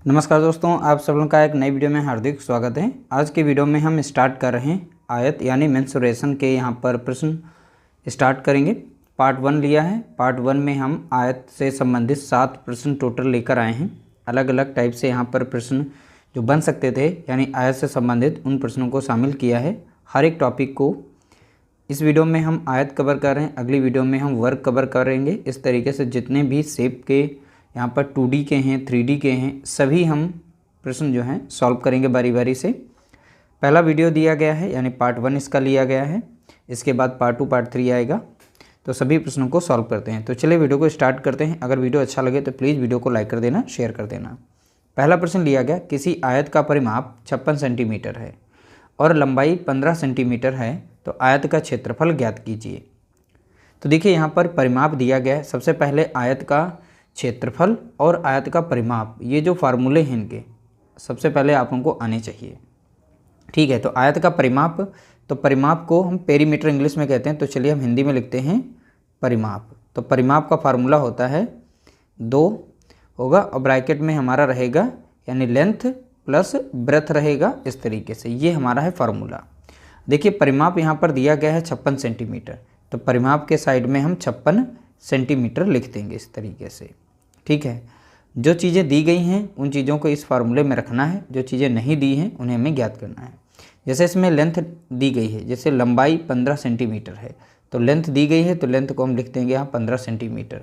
नमस्कार दोस्तों, आप सब लोगों का एक नई वीडियो में हार्दिक स्वागत है। आज के वीडियो में हम स्टार्ट कर रहे हैं आयत यानी मेंसुरेशन के यहाँ पर प्रश्न स्टार्ट करेंगे। पार्ट 1 लिया है। पार्ट 1 में हम आयत से संबंधित 7 प्रश्न टोटल लेकर आए हैं। अलग अलग टाइप से यहाँ पर प्रश्न जो बन सकते थे यानी आयत से संबंधित उन प्रश्नों को शामिल किया है। हर एक टॉपिक को इस वीडियो में हम आयत कवर कर रहे हैं, अगली वीडियो में हम वर्क कवर करेंगे। इस तरीके से जितने भी शेप के यहाँ पर 2D के हैं, 3D के हैं, सभी हम प्रश्न जो हैं सॉल्व करेंगे बारी बारी से। पहला वीडियो दिया गया है यानी पार्ट 1 इसका लिया गया है। इसके बाद पार्ट 2 पार्ट 3 आएगा, तो सभी प्रश्नों को सॉल्व करते हैं। तो चलिए वीडियो को स्टार्ट करते हैं। अगर वीडियो अच्छा लगे तो प्लीज़ वीडियो को लाइक कर देना, शेयर कर देना। पहला प्रश्न लिया गया, किसी आयत का परिमाप 56 सेंटीमीटर है और लंबाई 15 सेंटीमीटर है, तो आयत का क्षेत्रफल ज्ञात कीजिए। तो देखिए यहाँ पर परिमाप दिया गया है। सबसे पहले आयत का क्षेत्रफल और आयत का परिमाप, ये जो फार्मूले हैं इनके सबसे पहले आप लोगों को आने चाहिए। ठीक है, तो आयत का परिमाप, तो परिमाप को हम पेरीमीटर इंग्लिश में कहते हैं, तो चलिए हम हिंदी में लिखते हैं परिमाप। तो परिमाप का फार्मूला होता है 2 होगा और ब्रैकेट में हमारा रहेगा यानी लेंथ प्लस ब्रेथ रहेगा। इस तरीके से ये हमारा है फार्मूला। देखिए परिमाप यहाँ पर दिया गया है 56 सेंटीमीटर, तो परिमाप के साइड में हम 56 सेंटीमीटर लिख देंगे इस तरीके से। ठीक है, जो चीज़ें दी गई हैं उन चीज़ों को इस फार्मूले में रखना है, जो चीज़ें नहीं दी हैं उन्हें हमें ज्ञात करना है। जैसे इसमें लेंथ दी गई है, जैसे लंबाई 15 सेंटीमीटर है, तो लेंथ दी गई है तो लेंथ को हम लिख देंगे यहाँ 15 सेंटीमीटर।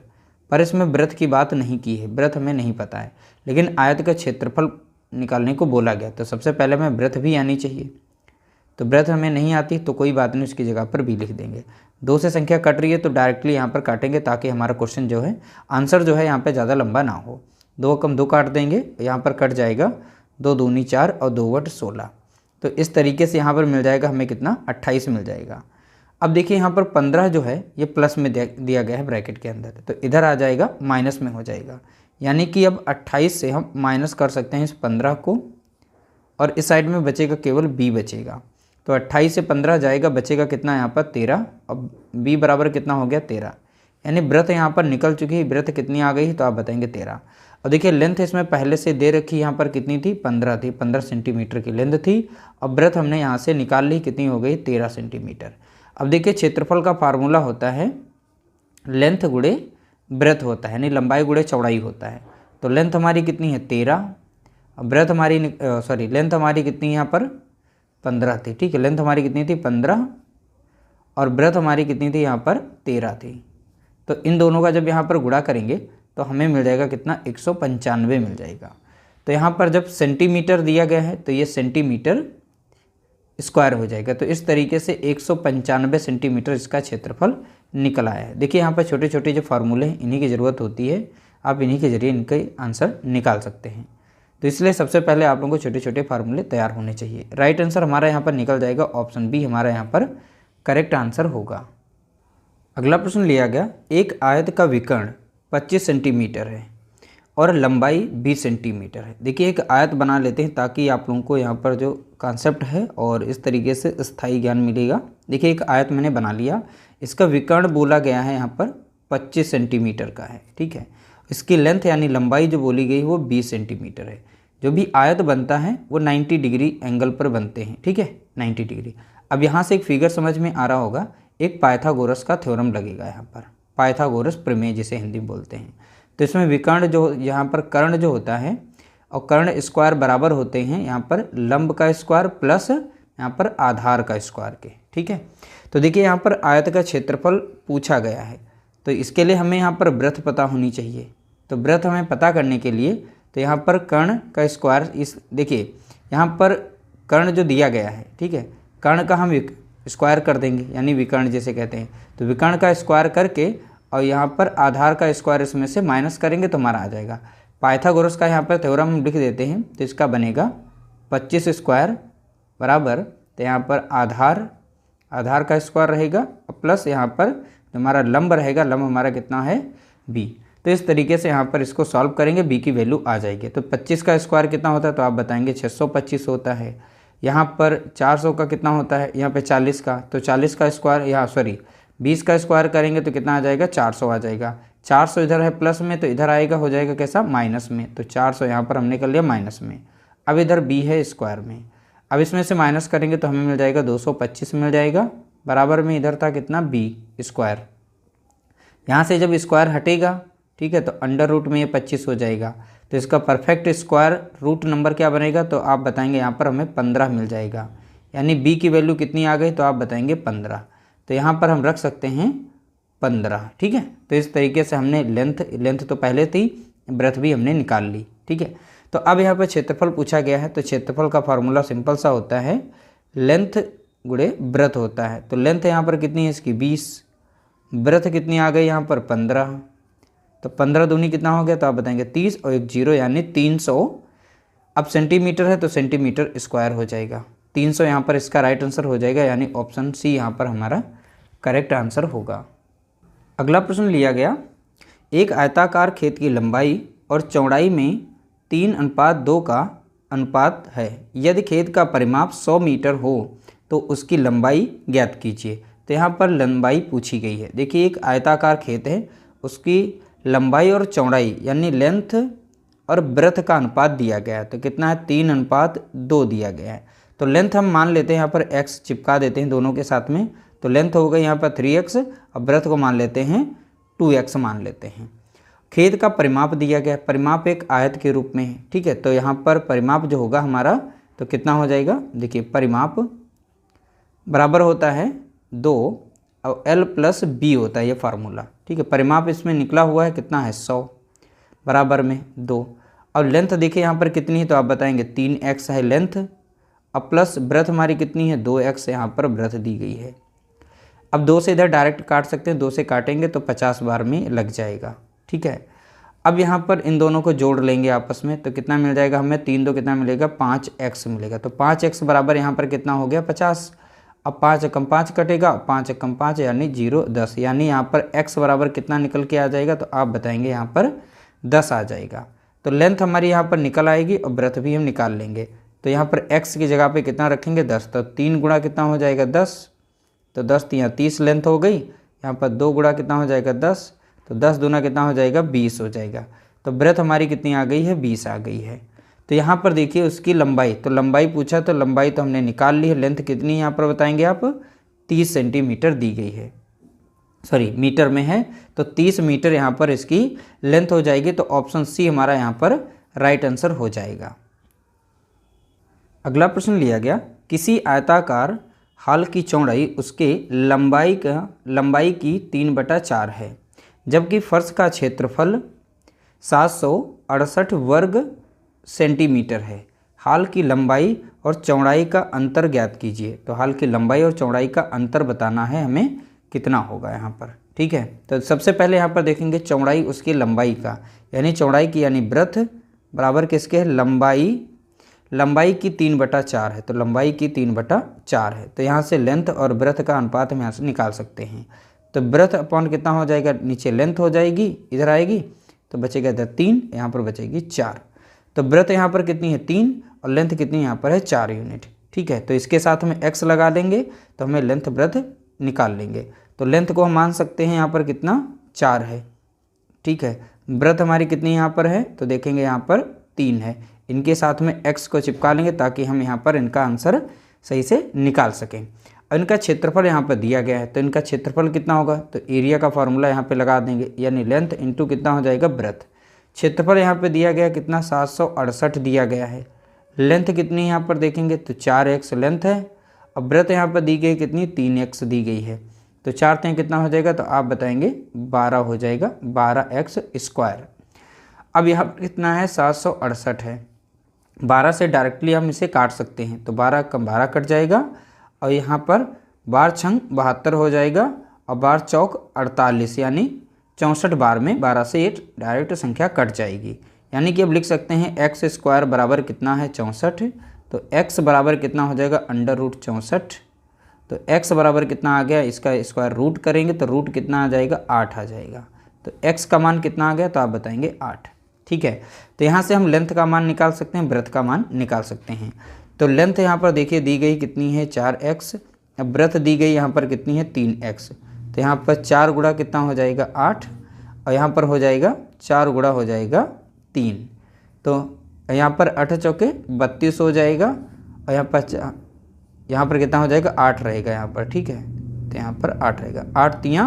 पर इसमें ब्रेथ की बात नहीं की है, ब्रेथ हमें नहीं पता है, लेकिन आयत का क्षेत्रफल निकालने को बोला गया, तो सबसे पहले हमें ब्रेथ भी आनी चाहिए। तो ब्रेथ हमें नहीं आती तो कोई बात नहीं, उसकी जगह पर भी लिख देंगे। 2 से संख्या कट रही है तो डायरेक्टली यहाँ पर काटेंगे ताकि हमारा क्वेश्चन जो है आंसर जो है यहाँ पे ज़्यादा लंबा ना हो। 2 कम 2 काट देंगे, यहाँ पर कट जाएगा 2 दूनी 4 और 2 वट 16। तो इस तरीके से यहाँ पर मिल जाएगा हमें कितना, 28 मिल जाएगा। अब देखिए यहाँ पर 15 जो है ये प्लस में दिया गया है ब्रैकेट के अंदर, तो इधर आ जाएगा माइनस में हो जाएगा। यानी कि अब 28 से हम माइनस कर सकते हैं इस 15 को और इस साइड में बचेगा केवल b बचेगा। तो 28 से 15 जाएगा, बचेगा कितना यहाँ पर 13। अब b बराबर कितना हो गया 13, यानी ब्रेथ यहाँ पर निकल चुकी है। ब्रेथ कितनी आ गई तो आप बताएंगे 13। और देखिए लेंथ इसमें पहले से दे रखी, यहाँ पर कितनी थी 15 थी, 15 सेंटीमीटर की लेंथ थी। अब ब्रेथ हमने यहाँ से निकाल ली, कितनी हो गई 13 सेंटीमीटर। अब देखिए क्षेत्रफल का फार्मूला होता है लेंथ गुणे ब्रेथ होता है, यानी लंबाई गुणे चौड़ाई होता है। तो लेंथ हमारी कितनी है 13, ब्रेथ हमारी लेंथ हमारी कितनी यहाँ पर 15 थी। ठीक है, लेंथ हमारी कितनी थी 15 और ब्रेथ हमारी कितनी थी यहाँ पर 13 थी। तो इन दोनों का जब यहाँ पर गुणा करेंगे तो हमें मिल जाएगा कितना 195 मिल जाएगा। तो यहाँ पर जब सेंटीमीटर दिया गया है तो ये सेंटीमीटर स्क्वायर हो जाएगा। तो इस तरीके से 195 सेंटीमीटर इसका क्षेत्रफल निकल आया है। देखिए यहाँ पर छोटे छोटे जो फार्मूले हैं इन्हीं की ज़रूरत होती है, आप इन्हीं के जरिए इनके आंसर निकाल सकते हैं। तो इसलिए सबसे पहले आप लोगों को छोटे छोटे फार्मूले तैयार होने चाहिए। राइट आंसर हमारा यहाँ पर निकल जाएगा, ऑप्शन बी हमारा यहाँ पर करेक्ट आंसर होगा। अगला प्रश्न लिया गया, एक आयत का विकर्ण 25 सेंटीमीटर है और लंबाई 20 सेंटीमीटर है। देखिए एक आयत बना लेते हैं ताकि आप लोगों को यहाँ पर जो कॉन्सेप्ट है और इस तरीके से स्थायी ज्ञान मिलेगा। देखिए एक आयत मैंने बना लिया, इसका विकर्ण बोला गया है यहाँ पर 25 सेंटीमीटर का है। ठीक है, इसकी लेंथ यानी लंबाई जो बोली गई वो 20 सेंटीमीटर है। जो भी आयत बनता है वो 90 डिग्री एंगल पर बनते हैं। ठीक है, 90 डिग्री। अब यहाँ से एक फिगर समझ में आ रहा होगा, एक पाइथागोरस का थ्योरम लगेगा यहाँ पर, पाइथागोरस प्रमेय जिसे हिंदी में बोलते हैं। तो इसमें विकर्ण जो यहाँ पर कर्ण जो होता है और कर्ण स्क्वायर बराबर होते हैं यहाँ पर लंब का स्क्वायर प्लस यहाँ पर आधार का स्क्वायर के। ठीक है, तो देखिए यहाँ पर आयत का क्षेत्रफल पूछा गया है, तो इसके लिए हमें यहाँ पर ब्रेथ पता होनी चाहिए। तो ब्रेथ हमें पता करने के लिए तो यहाँ पर कर्ण का स्क्वायर, इस देखिए यहाँ पर कर्ण जो दिया गया है, ठीक है, कर्ण का हम स्क्वायर कर देंगे यानी विकर्ण जिसे कहते हैं। तो विकर्ण का स्क्वायर करके और यहाँ पर आधार का स्क्वायर इसमें से माइनस करेंगे तो हमारा आ जाएगा। पाइथागोरस का यहाँ पर थ्योरम हम लिख देते हैं, तो इसका बनेगा 25 स्क्वायर बराबर, तो यहाँ पर आधार का स्क्वायर रहेगा प्लस यहाँ पर हमारा लंब रहेगा, लंब हमारा कितना है b। तो इस तरीके से यहाँ पर इसको सॉल्व करेंगे, b की वैल्यू आ जाएगी। तो 25 का स्क्वायर कितना होता है तो आप बताएंगे 625 होता है। यहाँ पर 400 का कितना होता है, यहाँ पे 40 का, तो 40 का स्क्वायर 20 का स्क्वायर करेंगे तो कितना आ जाएगा 400 आ जाएगा। 400 इधर है प्लस में, तो इधर आएगा हो जाएगा कैसा माइनस में, तो 400 यहाँ पर हमने कर लिया माइनस में। अब इधर b है स्क्वायर में, अब इसमें से माइनस करेंगे तो हमें मिल जाएगा 225 मिल जाएगा, बराबर में इधर था कितना b स्क्वायर। यहाँ से जब स्क्वायर हटेगा, ठीक है, तो अंडर रूट में ये 25 हो जाएगा, तो इसका परफेक्ट स्क्वायर रूट नंबर क्या बनेगा, तो आप बताएंगे यहाँ पर हमें 15 मिल जाएगा। यानी b की वैल्यू कितनी आ गई, तो आप बताएंगे 15। तो यहाँ पर हम रख सकते हैं 15, ठीक है। तो इस तरीके से हमने लेंथ तो पहले थी, ब्रेथ भी हमने निकाल ली, ठीक है। तो अब यहाँ पर क्षेत्रफल पूछा गया है, तो क्षेत्रफल का फार्मूला सिंपल सा होता है, लेंथ गुणे ब्रेथ होता है। तो लेंथ यहाँ पर कितनी है इसकी 20, ब्रेथ कितनी आ गई यहाँ पर 15, तो 15 दूनी कितना हो गया, तो आप बताएंगे 30 और एक जीरो यानी 300। अब सेंटीमीटर है तो सेंटीमीटर स्क्वायर हो जाएगा, 300 यहाँ पर इसका राइट आंसर हो जाएगा, यानी ऑप्शन सी यहाँ पर हमारा करेक्ट आंसर होगा। अगला प्रश्न लिया गया, एक आयताकार खेत की लंबाई और चौड़ाई में 3:2 का अनुपात है। यदि खेत का परिमाप 100 मीटर हो तो उसकी लंबाई ज्ञात कीजिए। तो यहाँ पर लंबाई पूछी गई है। देखिए एक आयताकार खेत है, उसकी लंबाई और चौड़ाई यानी लेंथ और ब्रेथ का अनुपात दिया गया है। तो कितना है 3:2 दिया गया है। तो लेंथ हम मान लेते हैं यहाँ पर x चिपका देते हैं दोनों के साथ में, तो लेंथ हो गई यहाँ पर 3x और ब्रेथ को मान लेते हैं 2x मान लेते हैं। खेत का परिमाप दिया गया, परिमाप एक आयत के रूप में है, ठीक है। तो यहाँ पर परिमाप जो होगा हमारा तो कितना हो जाएगा, देखिए परिमाप बराबर होता है 2 और L + B होता है ये फार्मूला, ठीक है। परिमाप इसमें निकला हुआ है कितना है 100 बराबर में 2। और लेंथ देखिए यहाँ पर कितनी है, तो आप बताएंगे 3x है लेंथ, अब प्लस ब्रेथ हमारी कितनी है 2x यहाँ पर ब्रेथ दी गई है। अब 2 से इधर डायरेक्ट काट सकते हैं, 2 से काटेंगे तो 50 बार में लग जाएगा, ठीक है। अब यहाँ पर इन दोनों को जोड़ लेंगे आपस में, तो कितना मिल जाएगा हमें 3 2 कितना मिलेगा 5x मिलेगा। तो 5x बराबर यहाँ पर कितना हो गया 50। अब 5 कम 5 कटेगा, 5 कम 5 यानी 0 10, यानी यहाँ पर x बराबर कितना निकल के आ जाएगा, तो आप बताएंगे यहाँ पर 10 आ जाएगा। तो लेंथ हमारी यहाँ पर निकल आएगी और ब्रेथ भी हम निकाल लेंगे। तो यहाँ पर x की जगह पे कितना रखेंगे 10, तो 3 गुणा कितना हो जाएगा 10, तो 10 यहाँ 30 लेंथ हो गई। यहाँ पर 2 गुणा कितना हो जाएगा 10, तो 10 दूना कितना हो जाएगा 20 हो जाएगा। तो ब्रेथ हमारी कितनी आ गई है 20 आ गई है। तो यहाँ पर देखिए उसकी लंबाई, तो लंबाई पूछा तो लंबाई तो हमने निकाल ली है। लेंथ कितनी यहाँ पर बताएंगे आप 30 सेंटीमीटर दी गई है, सॉरी मीटर में है, तो 30 मीटर यहाँ पर इसकी लेंथ हो जाएगी। तो ऑप्शन सी हमारा यहाँ पर राइट आंसर हो जाएगा। अगला प्रश्न लिया गया, किसी आयताकार हाल की चौड़ाई उसके लंबाई की 3/4 है, जबकि फर्श का क्षेत्रफल 768 वर्ग सेंटीमीटर है। हाल की लंबाई और चौड़ाई का अंतर ज्ञात कीजिए। तो हाल की लंबाई और चौड़ाई का अंतर बताना है हमें कितना होगा यहाँ पर, ठीक है। तो सबसे पहले यहाँ पर देखेंगे चौड़ाई उसकी लंबाई का, यानी चौड़ाई की यानी ब्रेथ बराबर किसके है लंबाई की 3/4 है। तो लंबाई की 3/4 है, तो यहाँ से लेंथ और ब्रेथ का अनुपात हम यहाँ से निकाल सकते हैं। तो ब्रेथ अपॉन कितना हो जाएगा, नीचे लेंथ हो जाएगी, इधर आएगी तो बचेगा इधर 3, यहाँ पर बचेगी 4। तो ब्रेथ यहाँ पर कितनी है 3 और लेंथ कितनी यहाँ पर है 4 यूनिट, ठीक है। तो इसके साथ में x लगा देंगे तो हमें लेंथ ब्रेथ निकाल लेंगे। तो लेंथ को हम मान सकते हैं यहाँ पर कितना 4 है, ठीक है। ब्रेथ हमारी कितनी यहाँ पर है, तो देखेंगे यहाँ पर 3 है। इनके साथ में x को चिपका लेंगे ताकि हम यहाँ पर इनका आंसर सही से निकाल सकें। और इनका क्षेत्रफल यहाँ पर दिया गया है, तो इनका क्षेत्रफल कितना होगा, तो एरिया का फॉर्मूला यहाँ पे लगा देंगे, यानी लेंथ इंटू कितना हो जाएगा ब्रेथ। क्षेत्रफल यहाँ पे दिया गया कितना 768 दिया गया है। लेंथ कितनी यहाँ पर देखेंगे तो 4x लेंथ है, अब ब्रेथ यहाँ पर दी गई कितनी 3x दी गई है। तो 4 3 कितना हो जाएगा, तो आप बताएंगे 12 हो जाएगा, 12x स्क्वायर। अब यहाँ पर कितना है 768 है, 12 से डायरेक्टली हम इसे काट सकते हैं, तो 12 कम 12 कट जाएगा और यहाँ पर 12 छंग 72 हो जाएगा और 12 चौक 48, यानी 64 बार में 12 से ये डायरेक्ट संख्या कट जाएगी। यानी कि अब लिख सकते हैं x स्क्वायर बराबर कितना है 64, तो x बराबर कितना हो जाएगा √64। तो x बराबर कितना आ गया, इसका स्क्वायर रूट करेंगे तो रूट कितना आ जाएगा 8 आ जाएगा। तो x का मान कितना आ गया, तो आप बताएंगे 8, ठीक है। तो यहाँ से हम लेंथ का मान निकाल सकते हैं, ब्रेथ का मान निकाल सकते हैं। तो लेंथ यहाँ पर देखिए दी गई कितनी है 4x, अब ब्रेथ दी गई यहाँ पर कितनी है 3x। तो यहाँ पर 4 गुणा कितना हो जाएगा 8 और यहाँ पर हो जाएगा 4 गुणा हो जाएगा 3, तो यहाँ पर 8 चौके 32 हो जाएगा, और यहाँ पर कितना हो जाएगा 8 रहेगा यहाँ पर, ठीक है। तो यहाँ पर 8 रहेगा, 8 तियाँ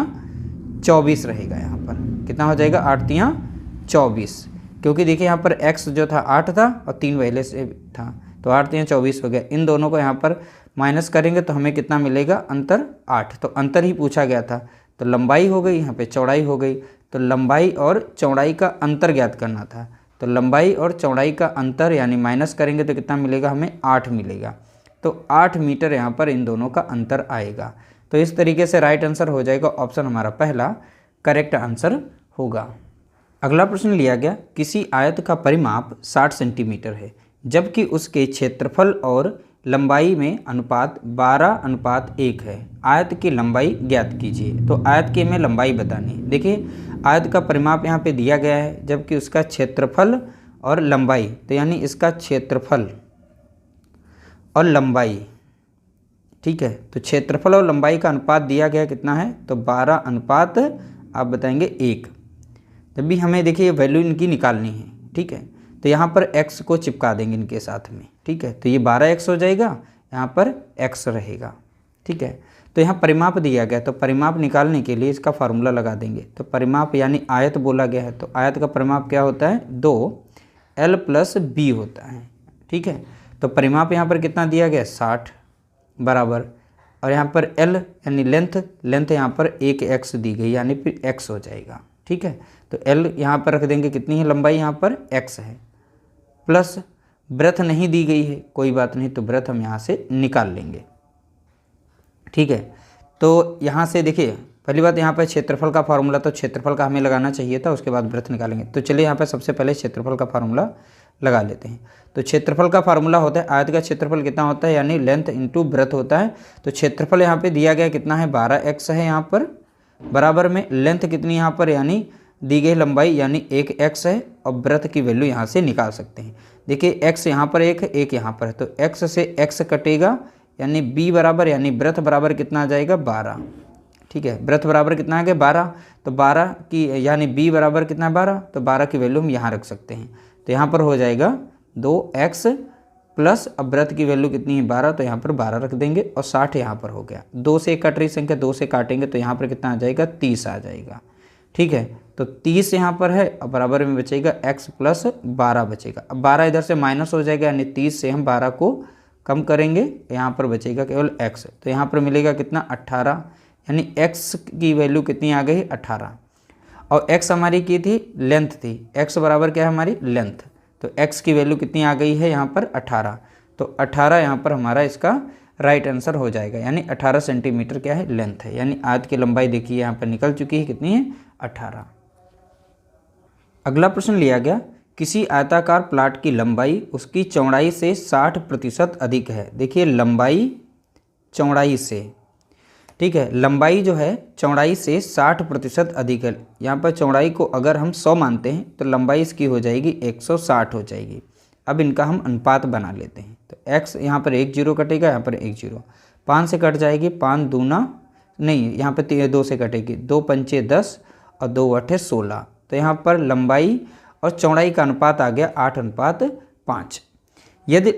24 रहेगा, यहाँ पर कितना हो जाएगा 8 तियाँ 24, क्योंकि देखिए यहाँ पर x जो था 8 था और 3 पहले से था, तो 8 तियाँ 24 हो गया। इन दोनों को यहाँ पर माइनस करेंगे तो हमें कितना मिलेगा, अंतर 8, तो अंतर ही पूछा गया था, तो लंबाई हो गई, यहाँ पे चौड़ाई हो गई, तो लंबाई और चौड़ाई का अंतर ज्ञात करना था, तो लंबाई और चौड़ाई का अंतर यानी माइनस करेंगे तो कितना मिलेगा, हमें 8 मिलेगा, तो 8 मीटर यहाँ पर इन दोनों का अंतर आएगा। तो इस तरीके से राइट आंसर हो जाएगा ऑप्शन हमारा पहला करेक्ट आंसर होगा। अगला प्रश्न लिया गया, किसी आयत का परिमाप 60 सेंटीमीटर है जबकि उसके क्षेत्रफल और लंबाई में अनुपात 12:1 है, आयत की लंबाई ज्ञात कीजिए। तो आयत की हमें लंबाई बतानी है। देखिए आयत का परिमाप यहाँ पे दिया गया है जबकि उसका क्षेत्रफल और लंबाई, तो यानी इसका क्षेत्रफल और लंबाई, ठीक है, तो क्षेत्रफल और लंबाई का अनुपात दिया गया कितना है, तो 12:, आप बताएंगे 1। जब भी हमें देखिए वैल्यू इनकी निकालनी है, ठीक है, तो यहाँ पर x को चिपका देंगे इनके साथ में, ठीक है, तो ये 12x हो जाएगा, यहाँ पर x रहेगा, ठीक है। तो यहाँ परिमाप दिया गया, तो परिमाप निकालने के लिए इसका फार्मूला लगा देंगे। तो परिमाप यानी आयत बोला गया है, तो आयत का परिमाप क्या होता है, 2l + b होता है, ठीक है। तो परिमाप यहाँ पर कितना दिया गया, 60 बराबर, और यहाँ पर l यानी लेंथ यहाँ पर 1x दी गई, यानी फिर x हो जाएगा, ठीक है। तो l यहाँ पर रख देंगे, कितनी है लंबाई, यहाँ पर x है, प्लस ब्रेथ नहीं दी गई है, कोई बात नहीं, तो ब्रेथ हम यहाँ से निकाल लेंगे, ठीक है। तो यहाँ से देखिए पहली बात, यहाँ पर क्षेत्रफल का फार्मूला, तो क्षेत्रफल का हमें लगाना चाहिए था, उसके बाद ब्रेथ निकालेंगे। तो चलिए यहाँ पर सबसे पहले क्षेत्रफल का फार्मूला लगा लेते हैं। तो क्षेत्रफल का फार्मूला होता है, आयत का क्षेत्रफल कितना होता है, यानी लेंथ इंटू ब्रेथ होता है। तो क्षेत्रफल यहाँ पे दिया गया कितना है, 12x है यहाँ पर, बराबर में लेंथ कितनी यहाँ पर, यानी दी गई लंबाई यानी 1x है, और ब्रेथ की वैल्यू यहाँ से निकाल सकते हैं। देखिए x यहाँ पर 1 है, 1 यहाँ पर है, तो x से x कटेगा, यानी b बराबर, यानी ब्रेथ बराबर कितना आ जाएगा, 12, ठीक है। ब्रेथ बराबर कितना आ गया, 12, तो 12 की यानी b बराबर कितना है, 12, तो 12 की वैल्यू हम यहाँ रख सकते हैं। तो यहाँ पर हो जाएगा 2x प्लस, अब ब्रेथ की वैल्यू कितनी है, 12, तो यहाँ पर 12 रख देंगे, और 60 यहाँ पर हो गया। 2 से कट रही संख्या, 2 से काटेंगे तो यहाँ पर कितना आ जाएगा, 30 आ जाएगा, ठीक है। तो 30 यहाँ पर है, अब बराबर में बचेगा x + 12 बचेगा। अब 12 इधर से माइनस हो जाएगा, यानी 30 से हम 12 को कम करेंगे, यहाँ पर बचेगा केवल x, तो यहाँ पर मिलेगा कितना, 18, यानी x की वैल्यू कितनी आ गई, 18, और x हमारी की थी लेंथ थी, x बराबर क्या है हमारी लेंथ, तो x की वैल्यू कितनी आ गई है यहाँ पर, 18, तो 18 यहाँ पर हमारा इसका राइट आंसर हो जाएगा, यानी 18 सेंटीमीटर क्या है, लेंथ है, यानी आयत की लंबाई देखिए यहाँ पर निकल चुकी है, कितनी है, 18। अगला प्रश्न लिया गया, किसी आयताकार प्लाट की लंबाई उसकी चौड़ाई से 60% अधिक है। देखिए लंबाई चौड़ाई से, ठीक है, लंबाई जो है चौड़ाई से 60% अधिक है। यहाँ पर चौड़ाई को अगर हम 100 मानते हैं तो लंबाई इसकी हो जाएगी 160 हो जाएगी। अब इनका हम अनुपात बना लेते हैं, तो x यहाँ पर 1 0 कटेगा, यहाँ पर 1 0, 5 से कट जाएगी, 5 दूना नहीं, यहाँ पर 2 से कटेगी, 2 पंचे 10 और 2 अठे 16, तो यहाँ पर लंबाई और चौड़ाई का अनुपात आ गया 8:5। यदि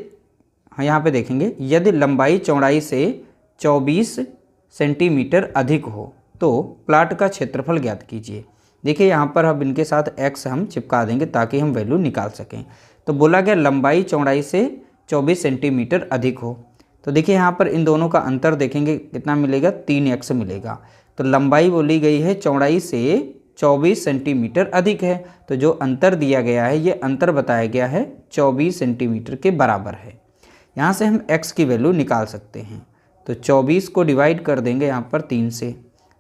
यहाँ पे देखेंगे, यदि लंबाई चौड़ाई से 24 सेंटीमीटर अधिक हो तो प्लाट का क्षेत्रफल ज्ञात कीजिए। देखिए यहाँ पर अब इनके साथ x हम चिपका देंगे ताकि हम वैल्यू निकाल सकें। तो बोला गया लंबाई चौड़ाई से 24 सेंटीमीटर अधिक हो, तो देखिए यहाँ पर इन दोनों का अंतर देखेंगे कितना मिलेगा, 3x मिलेगा। तो लंबाई बोली गई है चौड़ाई से 24 सेंटीमीटर अधिक है, तो जो अंतर दिया गया है ये अंतर बताया गया है 24 सेंटीमीटर के बराबर है। यहाँ से हम x की वैल्यू निकाल सकते हैं, तो 24 को डिवाइड कर देंगे यहाँ पर 3 से,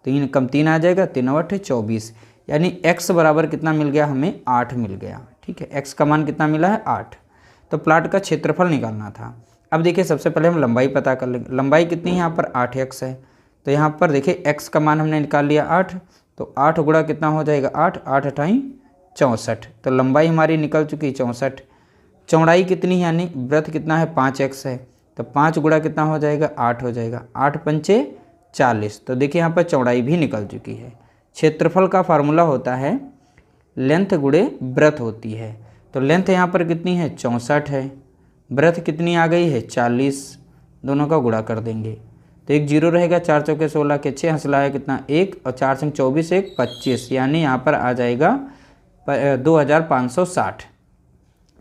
3 कम 3 आ जाएगा, 3 8 24, यानी x बराबर कितना मिल गया, हमें 8 मिल गया, ठीक है। x का मान कितना मिला है, 8। तो प्लाट का क्षेत्रफल निकालना था। अब देखिए सबसे पहले हम लंबाई पता कर लेंगे, लंबाई कितनी है यहाँ पर 8x है, तो यहाँ पर देखिए x का मान हमने निकाल लिया 8, तो 8 गुणा कितना हो जाएगा 8, 8 अठाई 64, तो लंबाई हमारी निकल चुकी 64। चौड़ाई कितनी है यानी वृत्त कितना है 5x है, तो 5 गुणा कितना हो जाएगा 8 हो जाएगा, 8 पंचे 40, तो देखिए यहाँ पर चौड़ाई भी निकल चुकी है। क्षेत्रफल का फार्मूला होता है लेंथ गुणे ब्रेथ होती है। तो लेंथ यहाँ पर कितनी है 64 है, ब्रेथ कितनी आ गई है 40, दोनों का गुणा कर देंगे तो एक जीरो रहेगा, 4 चौके 16 के 6 हंसला है कितना 1 और 4 संग 24 1 25, यानी यहाँ पर आ जाएगा 2560।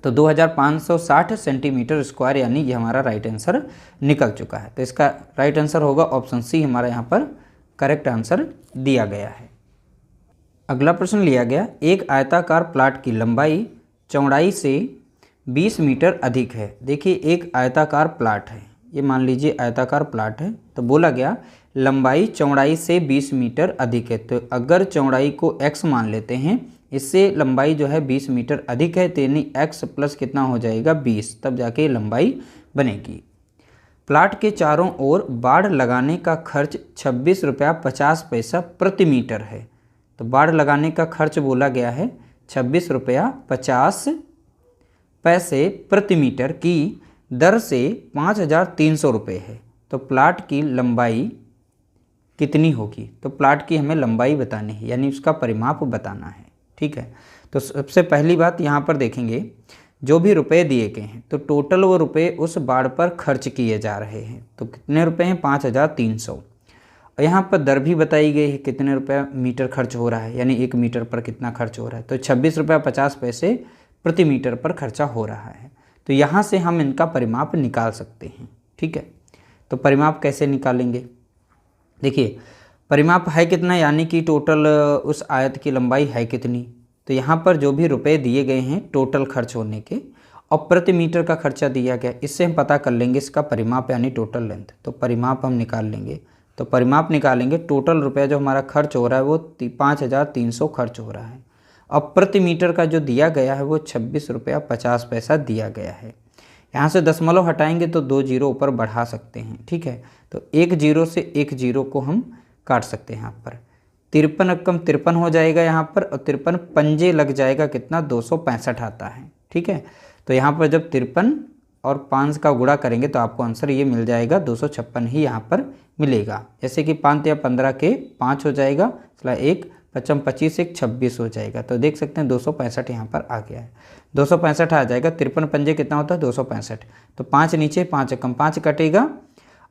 तो 2560 सेंटीमीटर स्क्वायर, यानी ये हमारा राइट आंसर निकल चुका है। तो इसका राइट आंसर होगा ऑप्शन सी, हमारा यहाँ पर करेक्ट आंसर दिया गया है। अगला प्रश्न लिया गया, एक आयताकार प्लाट की लंबाई चौड़ाई से 20 मीटर अधिक है। देखिए एक आयताकार प्लाट है, ये मान लीजिए आयताकार प्लाट है, तो बोला गया लंबाई चौड़ाई से 20 मीटर अधिक है। तो अगर चौड़ाई को x मान लेते हैं, इससे लंबाई जो है 20 मीटर अधिक है, तो यानी x प्लस कितना हो जाएगा 20, तब जाके लंबाई बनेगी। प्लाट के चारों ओर बाड़ लगाने का खर्च 26 रुपया 50 पैसा प्रति मीटर है। तो बाड़ लगाने का खर्च बोला गया है 26 रुपया 50 पैसे प्रति मीटर की दर से 5300 रुपये है। तो प्लाट की लंबाई कितनी होगी? तो प्लाट की हमें लंबाई बतानी है, यानी उसका परिमाप बताना है। ठीक है, तो सबसे पहली बात यहाँ पर देखेंगे, जो भी रुपए दिए गए हैं तो टोटल वो रुपए उस बाड़ पर खर्च किए जा रहे हैं। तो कितने रुपए हैं 5300, और यहाँ पर दर भी बताई गई है कितने रुपया मीटर खर्च हो रहा है, यानी 1 मीटर पर कितना खर्च हो रहा है। तो 26 रुपया 50 पैसे प्रति मीटर पर खर्चा हो रहा है। तो यहाँ से हम इनका परिमाप निकाल सकते हैं। ठीक है, तो परिमाप कैसे निकालेंगे? देखिए परिमाप है कितना, यानी कि टोटल उस आयत की लंबाई है कितनी। तो यहाँ पर जो भी रुपए दिए गए हैं टोटल खर्च होने के, और प्रति मीटर का खर्चा दिया गया, इससे हम पता कर लेंगे इसका परिमाप यानी टोटल लेंथ। तो परिमाप हम निकाल लेंगे, तो परिमाप निकालेंगे, टोटल रुपया जो हमारा खर्च हो रहा है वो 5300 खर्च हो रहा है, और प्रति मीटर का जो दिया गया है वो 26 रुपया 50 पैसा दिया गया है। यहाँ से दशमलव हटाएंगे तो 2 जीरो ऊपर बढ़ा सकते हैं। ठीक है, तो 1 जीरो से 1 जीरो को हम काट सकते हैं। यहाँ पर 53 अक्कम 53 हो जाएगा यहाँ पर, और 53 पंजे लग जाएगा कितना 265 आता है। ठीक है, तो यहाँ पर जब 53 और 5 का गुणा करेंगे तो आपको आंसर ये मिल जाएगा 256 ही यहाँ पर मिलेगा। जैसे कि 5 या 15 के 5 हो जाएगा, 1 55 25 1 26 हो जाएगा। तो देख सकते हैं 265 यहाँ पर आ गया है, 265 आ जाएगा। 53 पंजे कितना होता है 265, तो 5 नीचे 5 कम 5 कटेगा,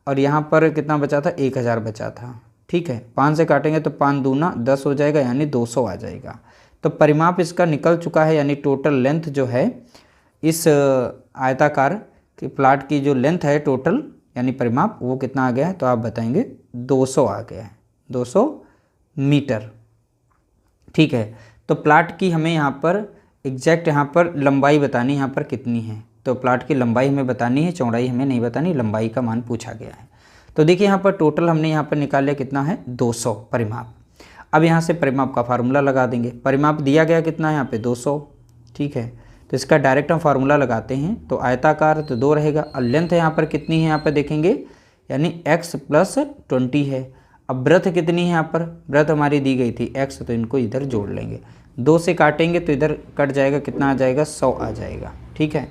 और यहाँ पर कितना बचा था 1000 बचा था। ठीक है, 5 से काटेंगे तो 5 दूना 10 हो जाएगा, यानी 200 आ जाएगा। तो परिमाप इसका निकल चुका है, यानी टोटल लेंथ जो है इस आयताकार के प्लाट की जो लेंथ है टोटल यानी परिमाप, वो कितना आ गया है? तो आप बताएंगे 200 आ गया है, 200 मीटर। ठीक है, तो प्लाट की हमें यहाँ पर एग्जैक्ट यहाँ पर लंबाई बतानी, यहाँ पर कितनी है। तो प्लाट की लंबाई हमें बतानी है, चौड़ाई हमें नहीं बतानी, लंबाई का मान पूछा गया है। तो देखिए यहाँ पर टोटल हमने यहाँ पर निकाल लिया कितना है 200 परिमाप। अब यहाँ से परिमाप का फार्मूला लगा देंगे। परिमाप दिया गया कितना है यहाँ पे 200। ठीक है, तो इसका डायरेक्ट हम फार्मूला लगाते हैं। तो आयताकार तो 2 रहेगा, और लेंथ यहाँ पर कितनी है यहाँ पर देखेंगे, यानी x प्लस 20 है। अब ब्रेथ कितनी है यहाँ पर, ब्रेथ हमारी दी गई थी x, तो इनको इधर जोड़ लेंगे, 2 से काटेंगे तो इधर कट जाएगा, कितना आ जाएगा 100 आ जाएगा। ठीक है,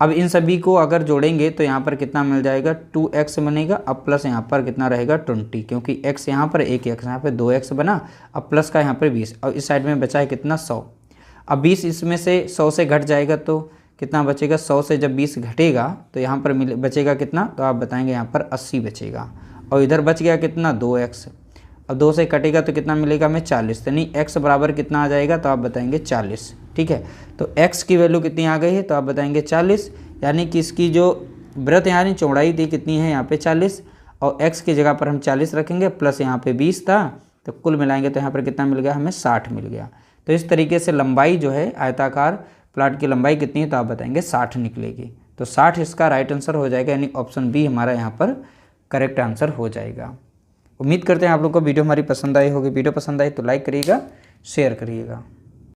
अब इन सभी को अगर जोड़ेंगे तो यहाँ पर कितना मिल जाएगा 2x बनेगा, अब प्लस यहाँ पर कितना रहेगा 20, क्योंकि x यहाँ पर 1 x यहाँ पर 2x बना, अब प्लस का यहाँ पर 20, और इस साइड में बचा है कितना 100। अब 20 इसमें से 100 से घट जाएगा तो कितना बचेगा, 100 से जब 20 घटेगा तो यहाँ पर बचेगा कितना, तो आप बताएंगे यहाँ पर 80 बचेगा, और इधर बच गया कितना 2x, अब 2 से कटेगा तो कितना मिलेगा हमें 40, यानी x बराबर कितना आ जाएगा, तो आप बताएंगे 40। ठीक है, तो x की वैल्यू कितनी आ गई है, तो आप बताएंगे 40, यानी कि इसकी जो ब्रेथ यानी चौड़ाई थी कितनी है यहाँ पे 40, और x की जगह पर हम 40 रखेंगे, प्लस यहाँ पे 20 था, तो कुल मिलाएंगे तो यहाँ पर कितना मिल गया हमें 60 मिल गया। तो इस तरीके से लंबाई जो है आयताकार प्लाट की लंबाई कितनी है, तो आप बताएंगे 60 निकलेगी। तो 60 इसका राइट आंसर हो जाएगा, यानी ऑप्शन बी हमारा यहाँ पर करेक्ट आंसर हो जाएगा। उम्मीद करते हैं आप लोग को वीडियो हमारी पसंद आई होगी। वीडियो पसंद आई तो लाइक करिएगा, शेयर करिएगा।